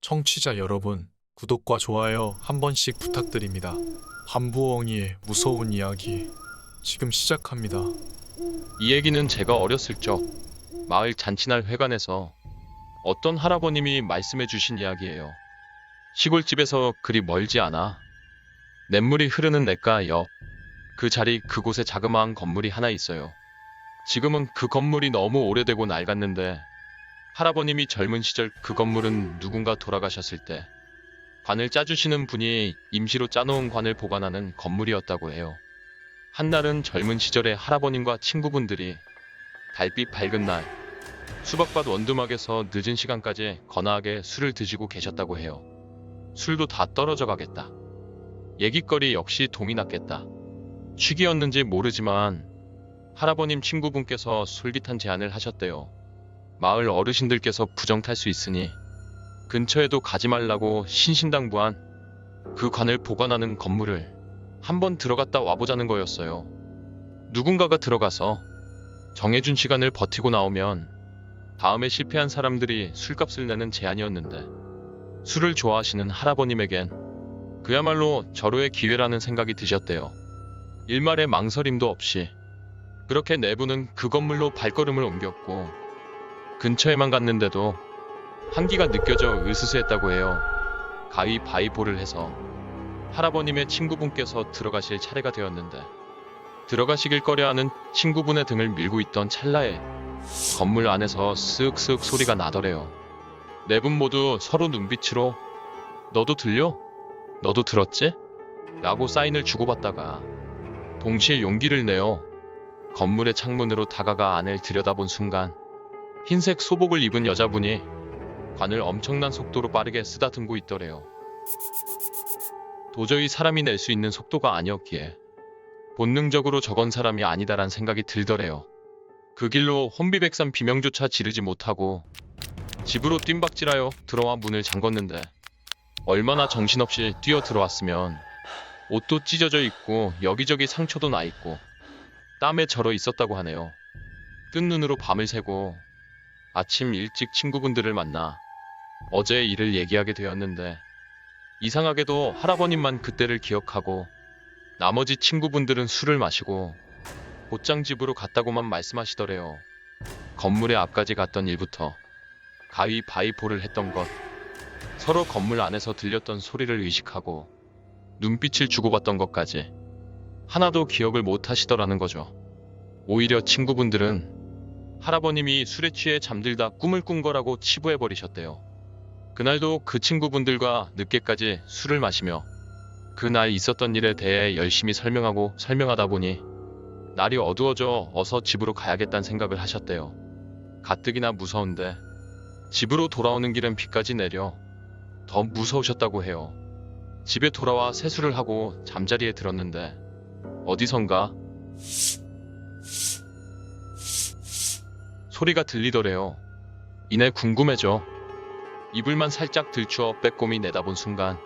청취자 여러분, 구독과 좋아요 한 번씩 부탁드립니다. 밤부엉이의 무서운 이야기 지금 시작합니다. 이 얘기는 제가 어렸을 적 마을 잔치날 회관에서 어떤 할아버님이 말씀해 주신 이야기예요. 시골집에서 그리 멀지 않아 냇물이 흐르는 냇가 옆 그 자리 그곳에 자그마한 건물이 하나 있어요. 지금은 그 건물이 너무 오래되고 낡았는데 할아버님이 젊은 시절 그 건물은 누군가 돌아가셨을 때 관을 짜주시는 분이 임시로 짜놓은 관을 보관하는 건물이었다고 해요. 한날은 젊은 시절에 할아버님과 친구분들이 달빛 밝은 날 수박밭 원두막에서 늦은 시간까지 거나하게 술을 드시고 계셨다고 해요. 술도 다 떨어져 가겠다. 얘기거리 역시 동이 났겠다. 취기였는지 모르지만 할아버님 친구분께서 솔깃한 제안을 하셨대요. 마을 어르신들께서 부정 탈 수 있으니 근처에도 가지 말라고 신신당부한 그 관을 보관하는 건물을 한번 들어갔다 와보자는 거였어요. 누군가가 들어가서 정해준 시간을 버티고 나오면 다음에 실패한 사람들이 술값을 내는 제안이었는데 술을 좋아하시는 할아버님에겐 그야말로 절호의 기회라는 생각이 드셨대요. 일말의 망설임도 없이 그렇게 네 분은 그 건물로 발걸음을 옮겼고 근처에만 갔는데도 한기가 느껴져 으스스했다고 해요. 가위바위보를 해서 할아버님의 친구분께서 들어가실 차례가 되었는데 들어가시길 꺼려하는 친구분의 등을 밀고 있던 찰나에 건물 안에서 쓱쓱 소리가 나더래요. 네 분 모두 서로 눈빛으로 너도 들려? 너도 들었지? 라고 사인을 주고받다가 동시에 용기를 내어 건물의 창문으로 다가가 안을 들여다본 순간 흰색 소복을 입은 여자분이 관을 엄청난 속도로 빠르게 쓰다듬고 있더래요. 도저히 사람이 낼 수 있는 속도가 아니었기에 본능적으로 저건 사람이 아니다란 생각이 들더래요. 그 길로 혼비백산 비명조차 지르지 못하고 집으로 뜀박질하여 들어와 문을 잠궜는데 얼마나 정신없이 뛰어 들어왔으면 옷도 찢어져 있고 여기저기 상처도 나 있고 땀에 절어 있었다고 하네요. 뜬 눈으로 밤을 새고 아침 일찍 친구분들을 만나 어제의 일을 얘기하게 되었는데 이상하게도 할아버님만 그때를 기억하고 나머지 친구분들은 술을 마시고 곧장 집으로 갔다고만 말씀하시더래요. 건물의 앞까지 갔던 일부터 가위바위보를 했던 것, 서로 건물 안에서 들렸던 소리를 의식하고 눈빛을 주고받던 것까지 하나도 기억을 못 하시더라는 거죠. 오히려 친구분들은 할아버님이 술에 취해 잠들다 꿈을 꾼 거라고 치부해버리셨대요. 그날도 그 친구분들과 늦게까지 술을 마시며 그날 있었던 일에 대해 열심히 설명하다 보니 날이 어두워져 어서 집으로 가야겠다는 생각을 하셨대요. 가뜩이나 무서운데 집으로 돌아오는 길은 비까지 내려 더 무서우셨다고 해요. 집에 돌아와 세수를 하고 잠자리에 들었는데 어디선가 소리가 들리더래요. 이내 궁금해져 이불만 살짝 들추어 빼꼼히 내다본 순간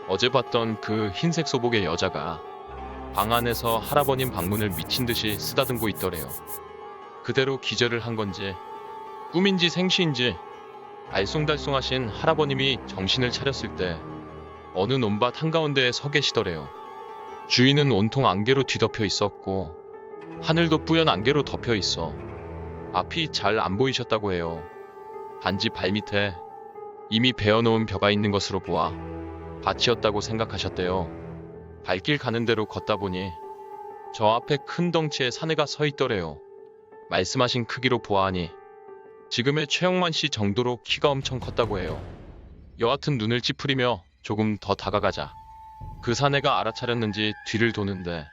어제 봤던 그 흰색 소복의 여자가 방 안에서 할아버님 방문을 미친 듯이 쓰다듬고 있더래요. 그대로 기절을 한 건지 꿈인지 생시인지 알쏭달쏭하신 할아버님이 정신을 차렸을 때 어느 논밭 한가운데에 서 계시더래요. 주위는 온통 안개로 뒤덮여 있었고 하늘도 뿌연 안개로 덮여 있어 앞이 잘 안 보이셨다고 해요. 단지 발밑에 이미 베어놓은 벼가 있는 것으로 보아 밭이었다고 생각하셨대요. 발길 가는 대로 걷다 보니 저 앞에 큰 덩치의 사내가 서 있더래요. 말씀하신 크기로 보아하니 지금의 최영만 씨 정도로 키가 엄청 컸다고 해요. 여하튼 눈을 찌푸리며 조금 더 다가가자 그 사내가 알아차렸는지 뒤를 도는데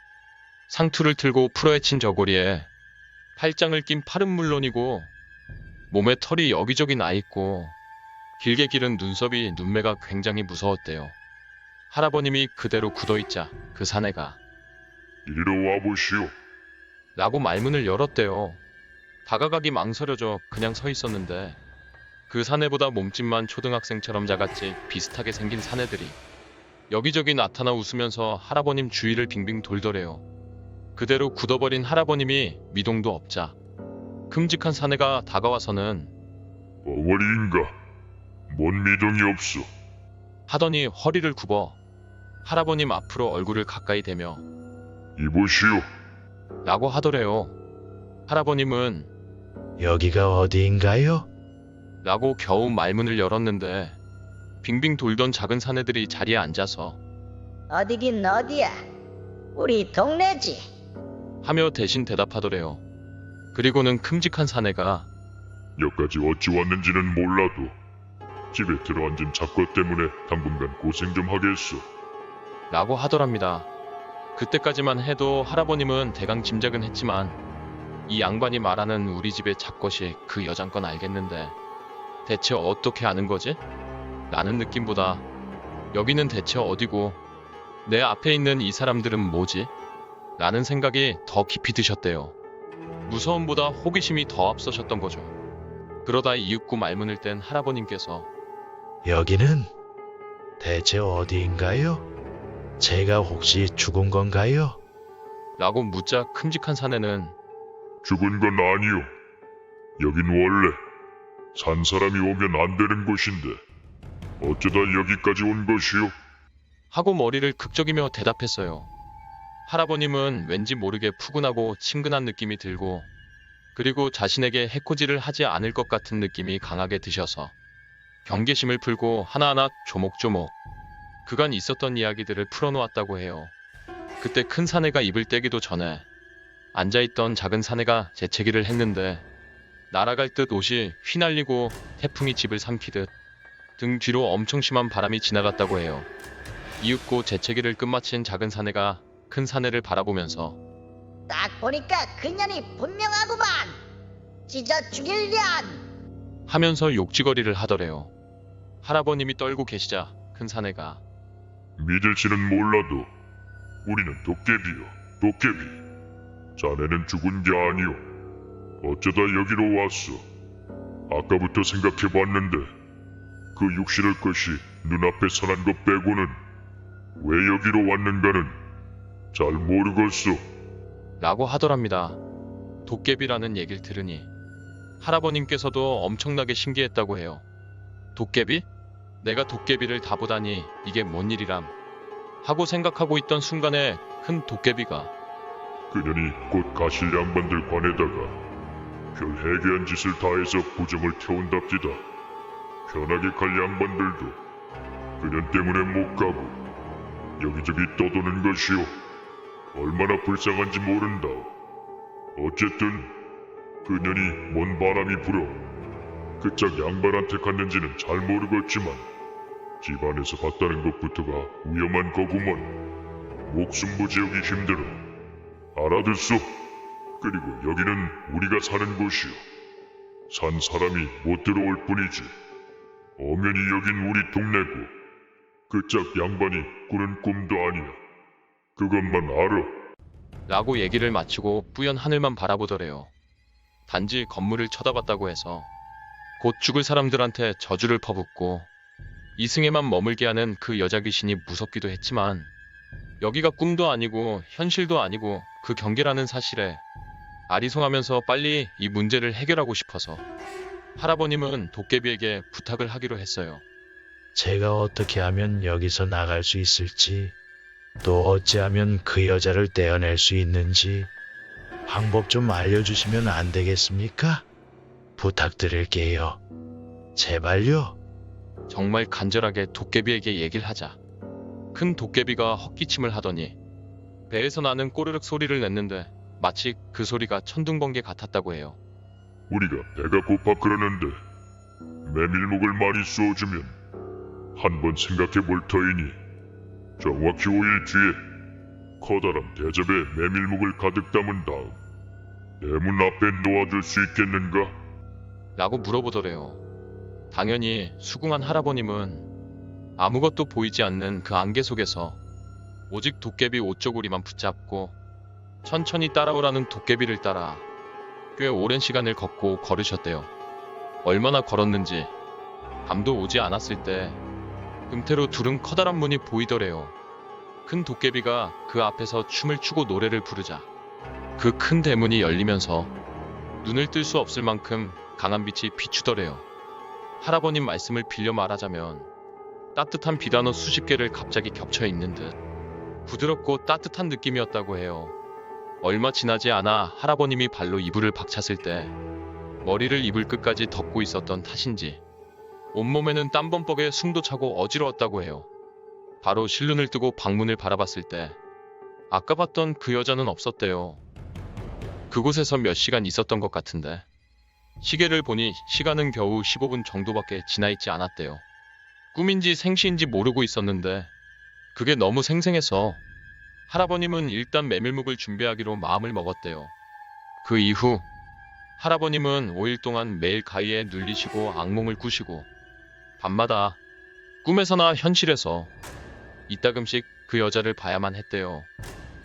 상투를 틀고 풀어헤친 저고리에 팔짱을 낀 팔은 물론이고 몸에 털이 여기저기 나 있고 길게 기른 눈썹이 눈매가 굉장히 무서웠대요. 할아버님이 그대로 굳어있자 그 사내가 이리 와보시오. 라고 말문을 열었대요. 다가가기 망설여져 그냥 서 있었는데 그 사내보다 몸집만 초등학생처럼 작았지 비슷하게 생긴 사내들이 여기저기 나타나 웃으면서 할아버님 주위를 빙빙 돌더래요. 그대로 굳어버린 할아버님이 미동도 없자 큼직한 사내가 다가와서는 어머니인가? 뭔 미동이 없어. 하더니 허리를 굽어 할아버님 앞으로 얼굴을 가까이 대며 이보시오. 라고 하더래요. 할아버님은 여기가 어디인가요? 라고 겨우 말문을 열었는데 빙빙 돌던 작은 사내들이 자리에 앉아서 어디긴 어디야. 우리 동네지. 하며 대신 대답하더래요. 그리고는 큼직한 사내가 여기까지 어찌 왔는지는 몰라도 집에 들어앉은 잡것 때문에 당분간 고생 좀 하겠소. 라고 하더랍니다. 그때까지만 해도 할아버님은 대강 짐작은 했지만 이 양반이 말하는 우리 집의 잡것이 그 여잔 건 알겠는데 대체 어떻게 아는 거지? 라는 느낌보다 여기는 대체 어디고 내 앞에 있는 이 사람들은 뭐지? 라는 생각이 더 깊이 드셨대요. 무서움보다 호기심이 더 앞서셨던 거죠. 그러다 이윽고 말문을 뗀 할아버님께서 여기는 대체 어디인가요? 제가 혹시 죽은 건가요? 라고 묻자 큼직한 사내는 죽은 건 아니오. 여긴 원래 산 사람이 오면 안 되는 곳인데 어쩌다 여기까지 온 것이오? 하고 머리를 극적이며 대답했어요. 할아버님은 왠지 모르게 푸근하고 친근한 느낌이 들고 그리고 자신에게 해코지를 하지 않을 것 같은 느낌이 강하게 드셔서 경계심을 풀고 하나하나 조목조목 그간 있었던 이야기들을 풀어놓았다고 해요. 그때 큰 사내가 입을 떼기도 전에 앉아있던 작은 사내가 재채기를 했는데 날아갈 듯 옷이 휘날리고 태풍이 집을 삼키듯 등 뒤로 엄청 심한 바람이 지나갔다고 해요. 이윽고 재채기를 끝마친 작은 사내가 큰 사내를 바라보면서 딱 보니까 그년이 분명하구만. 찢어 죽일련. 하면서 욕지거리를 하더래요. 할아버님이 떨고 계시자 큰 사내가 믿을지는 몰라도 우리는 도깨비요. 도깨비. 자네는 죽은 게 아니오. 어쩌다 여기로 왔어. 아까부터 생각해봤는데 그 육신의 것이 눈앞에 선한 것 빼고는 왜 여기로 왔는가는 잘 모르겠소. 라고 하더랍니다. 도깨비라는 얘기를 들으니 할아버님께서도 엄청나게 신기했다고 해요. 도깨비? 내가 도깨비를 다 보다니 이게 뭔 일이람 하고 생각하고 있던 순간에 큰 도깨비가 그년이 곧 가실 양반들 관에다가 별 해괴한 짓을 다해서 부정을 태운답디다. 편하게 갈 양반들도 그년 때문에 못 가고 여기저기 떠도는 것이오. 얼마나 불쌍한지 모른다오. 어쨌든 그년이 뭔 바람이 불어 그짝 양반한테 갔는지는 잘 모르겠지만 집안에서 봤다는 것부터가 위험한 거구먼. 목숨 부지하기 힘들어. 알아들소. 그리고 여기는 우리가 사는 곳이오. 산 사람이 못 들어올 뿐이지. 엄연히 여긴 우리 동네고 그짝 양반이 꾸는 꿈도 아니야. 그것만 알아. 라고 얘기를 마치고 뿌연 하늘만 바라보더래요. 단지 건물을 쳐다봤다고 해서 곧 죽을 사람들한테 저주를 퍼붓고 이승에만 머물게 하는 그 여자 귀신이 무섭기도 했지만 여기가 꿈도 아니고 현실도 아니고 그 경계라는 사실에 아리송하면서 빨리 이 문제를 해결하고 싶어서 할아버님은 도깨비에게 부탁을 하기로 했어요. 제가 어떻게 하면 여기서 나갈 수 있을지, 또 어찌하면 그 여자를 떼어낼 수 있는지 방법 좀 알려주시면 안 되겠습니까? 부탁드릴게요. 제발요. 정말 간절하게 도깨비에게 얘기를 하자 큰 도깨비가 헛기침을 하더니 배에서 나는 꼬르륵 소리를 냈는데 마치 그 소리가 천둥번개 같았다고 해요. 우리가 배가 고파 그러는데 메밀묵을 많이 쏘주면 한번 생각해 볼 터이니 정확히 5일 뒤에 커다란 대접에 메밀묵을 가득 담은 다음 내 문 앞에 놓아줄 수 있겠는가? 라고 물어보더래요. 당연히 수긍한 할아버님은 아무것도 보이지 않는 그 안개 속에서 오직 도깨비 옷조구리만 붙잡고 천천히 따라오라는 도깨비를 따라 꽤 오랜 시간을 걷고 걸으셨대요. 얼마나 걸었는지 밤도 오지 않았을 때 금태로 두른 커다란 문이 보이더래요. 큰 도깨비가 그 앞에서 춤을 추고 노래를 부르자 그 큰 대문이 열리면서 눈을 뜰 수 없을 만큼 강한 빛이 비추더래요. 할아버님 말씀을 빌려 말하자면 따뜻한 비단어 수십 개를 갑자기 겹쳐 입는 듯 부드럽고 따뜻한 느낌이었다고 해요. 얼마 지나지 않아 할아버님이 발로 이불을 박찼을 때 머리를 이불 끝까지 덮고 있었던 탓인지 온몸에는 땀범벅에 숨도 차고 어지러웠다고 해요. 바로 실눈을 뜨고 방문을 바라봤을 때 아까 봤던 그 여자는 없었대요. 그곳에서 몇 시간 있었던 것 같은데 시계를 보니 시간은 겨우 15분 정도밖에 지나 있지 않았대요. 꿈인지 생시인지 모르고 있었는데 그게 너무 생생해서 할아버님은 일단 메밀묵을 준비하기로 마음을 먹었대요. 그 이후 할아버님은 5일 동안 매일 가위에 눌리시고 악몽을 꾸시고 밤마다 꿈에서나 현실에서 이따금씩 그 여자를 봐야만 했대요.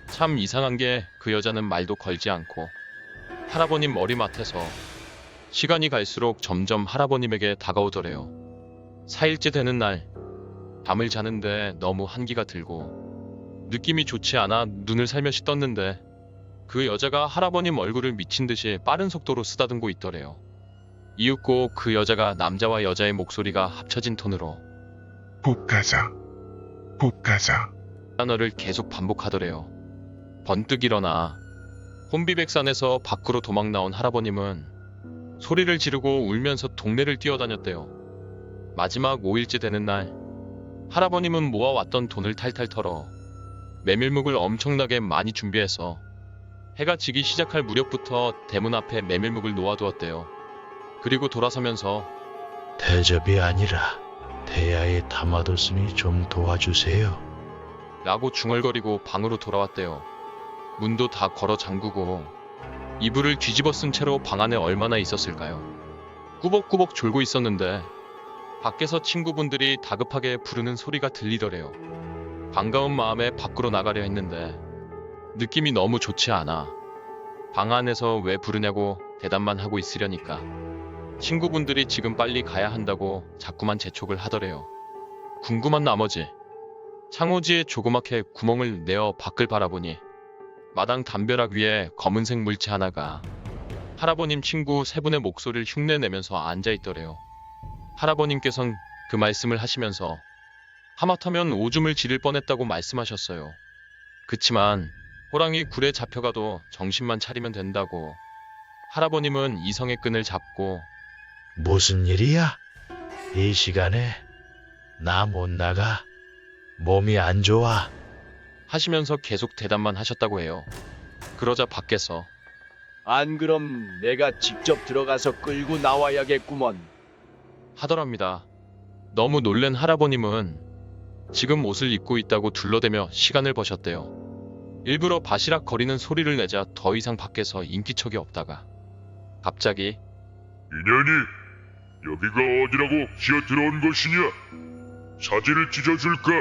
참 이상한 게 그 여자는 말도 걸지 않고 할아버님 머리맡에서 시간이 갈수록 점점 할아버님에게 다가오더래요. 4일째 되는 날 잠을 자는데 너무 한기가 들고 느낌이 좋지 않아 눈을 살며시 떴는데 그 여자가 할아버님 얼굴을 미친 듯이 빠른 속도로 쓰다듬고 있더래요. 이윽고 그 여자가 남자와 여자의 목소리가 합쳐진 톤으로 복 가자. 복 가자. 단어를 계속 반복하더래요. 번뜩 일어나 혼비백산에서 밖으로 도망 나온 할아버님은 소리를 지르고 울면서 동네를 뛰어다녔대요. 마지막 5일째 되는 날 할아버님은 모아왔던 돈을 탈탈 털어 메밀묵을 엄청나게 많이 준비해서 해가 지기 시작할 무렵부터 대문 앞에 메밀묵을 놓아두었대요. 그리고 돌아서면서 대접이 아니라 대야에 담아뒀으니 좀 도와주세요. 라고 중얼거리고 방으로 돌아왔대요. 문도 다 걸어 잠그고 이불을 뒤집어 쓴 채로 방 안에 얼마나 있었을까요? 꾸벅꾸벅 졸고 있었는데 밖에서 친구분들이 다급하게 부르는 소리가 들리더래요. 반가운 마음에 밖으로 나가려 했는데 느낌이 너무 좋지 않아 방 안에서 왜 부르냐고 대답만 하고 있으려니까 친구분들이 지금 빨리 가야 한다고 자꾸만 재촉을 하더래요. 궁금한 나머지 창호지에 조그맣게 구멍을 내어 밖을 바라보니 마당 담벼락 위에 검은색 물체 하나가 할아버님 친구 세 분의 목소리를 흉내내면서 앉아있더래요. 할아버님께선 그 말씀을 하시면서 하마터면 오줌을 지를 뻔했다고 말씀하셨어요. 그치만 호랑이 굴에 잡혀가도 정신만 차리면 된다고 할아버님은 이성의 끈을 잡고 무슨 일이야? 이 시간에 나 못 나가. 몸이 안 좋아. 하시면서 계속 대답만 하셨다고 해요. 그러자 밖에서 안 그럼 내가 직접 들어가서 끌고 나와야겠구먼. 하더랍니다. 너무 놀란 할아버님은 지금 옷을 입고 있다고 둘러대며 시간을 버셨대요. 일부러 바시락 거리는 소리를 내자 더 이상 밖에서 인기척이 없다가 갑자기 이년이 여기가 어디라고 기어 들어온 것이냐? 사지를 찢어줄까?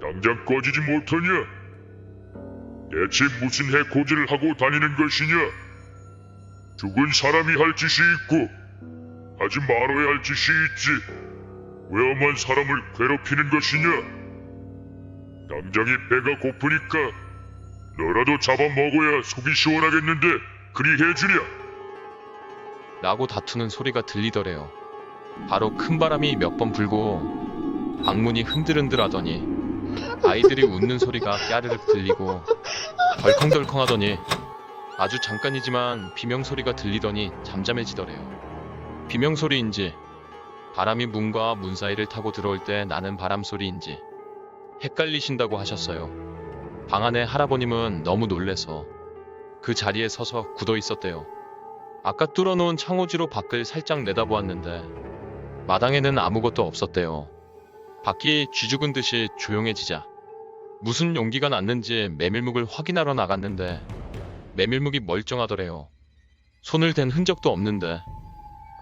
당장 꺼지지 못하냐? 대체 무슨 해코지를 하고 다니는 것이냐? 죽은 사람이 할 짓이 있고 하지 말아야 할 짓이 있지. 왜 엄한 사람을 괴롭히는 것이냐? 당장에 배가 고프니까 너라도 잡아먹어야 속이 시원하겠는데 그리 해주랴. 라고 다투는 소리가 들리더래요. 바로 큰 바람이 몇 번 불고 방문이 흔들흔들 하더니 아이들이 웃는 소리가 까르륵 들리고 덜컹덜컹 하더니 아주 잠깐이지만 비명소리가 들리더니 잠잠해지더래요. 비명소리인지 바람이 문과 문 사이를 타고 들어올 때 나는 바람소리인지 헷갈리신다고 하셨어요. 방 안에 할아버님은 너무 놀래서 그 자리에 서서 굳어 있었대요. 아까 뚫어놓은 창호지로 밖을 살짝 내다보았는데 마당에는 아무것도 없었대요. 밖이 쥐죽은 듯이 조용해지자 무슨 용기가 났는지 메밀묵을 확인하러 나갔는데 메밀묵이 멀쩡하더래요. 손을 댄 흔적도 없는데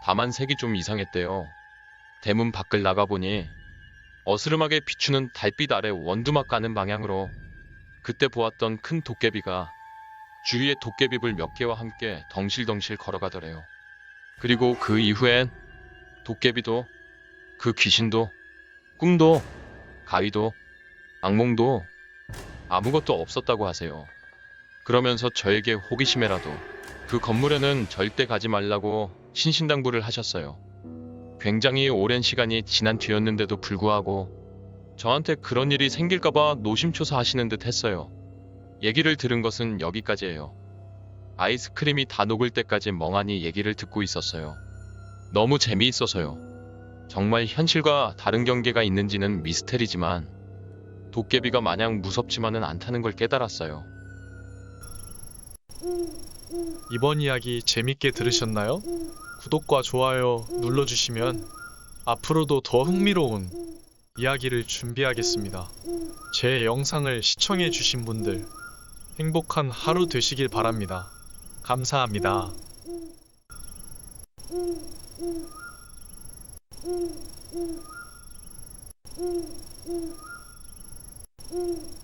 다만 색이 좀 이상했대요. 대문 밖을 나가보니 어스름하게 비추는 달빛 아래 원두막 가는 방향으로 그때 보았던 큰 도깨비가 주위에 도깨비불 몇 개와 함께 덩실덩실 걸어가더래요. 그리고 그 이후엔 도깨비도 그 귀신도 꿈도 가위도 악몽도 아무것도 없었다고 하세요. 그러면서 저에게 호기심에라도 그 건물에는 절대 가지 말라고 신신당부를 하셨어요. 굉장히 오랜 시간이 지난 뒤였는데도 불구하고 저한테 그런 일이 생길까봐 노심초사하시는 듯 했어요. 얘기를 들은 것은 여기까지예요. 아이스크림이 다 녹을 때까지 멍하니 얘기를 듣고 있었어요. 너무 재미있어서요. 정말 현실과 다른 경계가 있는지는 미스테리지만 도깨비가 마냥 무섭지만은 않다는 걸 깨달았어요. 이번 이야기 재밌게 들으셨나요? 구독과 좋아요 눌러주시면 앞으로도 더 흥미로운 이야기를 준비하겠습니다. 제 영상을 시청해주신 분들 행복한 하루 되시길 바랍니다. 감사합니다. 음.